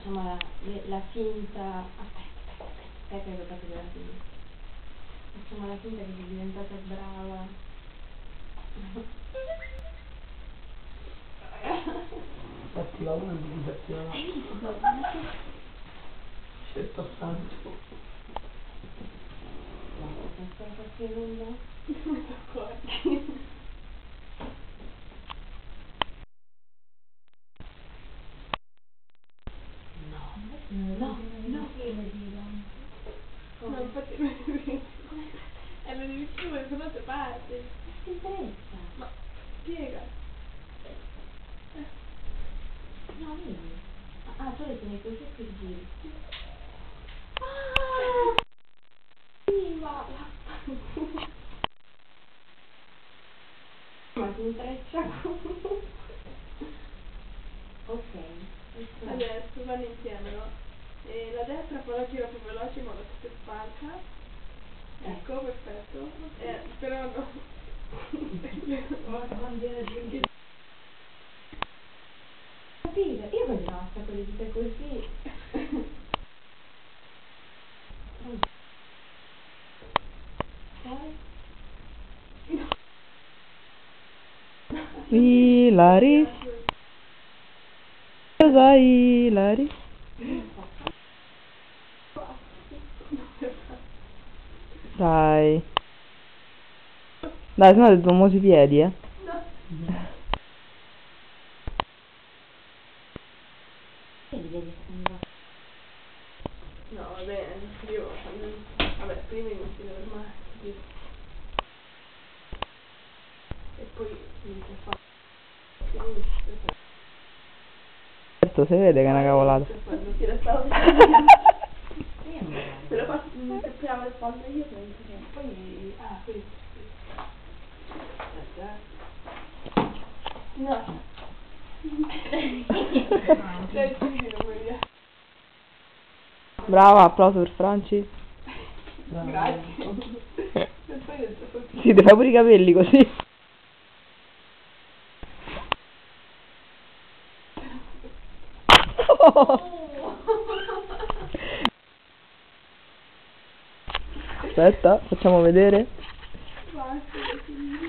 facciamo la finta. Aspetta che ho capito la finta. Facciamo la finta che sei diventata brava. Attiva 1 e disattiva 2. Hai visto? Scelto Francio. No, questa cosa che non mi tocco. No, infatti non è vero. È l'università da un'altra parte. Ma che interessa? Ma spiega. No, vedi. Ah, tu le tieni così e qui giri. Ah! Viva! Ma si intreccia comunque. Ok. Adesso vanno insieme, no? E la destra poi la tira più veloce in modo che si sparca. Ecco, perfetto. Però no. Capito? Io continuavo a fare le dita così. Poi? Ilari. Cosa Ilari? Dai. Dai, sennò ti tomo sui piedi, No. Vedi, no, vabbè, io vabbè, prima inizio ormai e poi inizio a fare Certo, si vede che è una cavolata. quando ti restavo te lo faccio, mi tappiamo le spalle io penso che poi questo aspetta no Brava, applauso per Franci. grazie e poi Si ti fa pure i capelli così. Aspetta, facciamo vedere. basta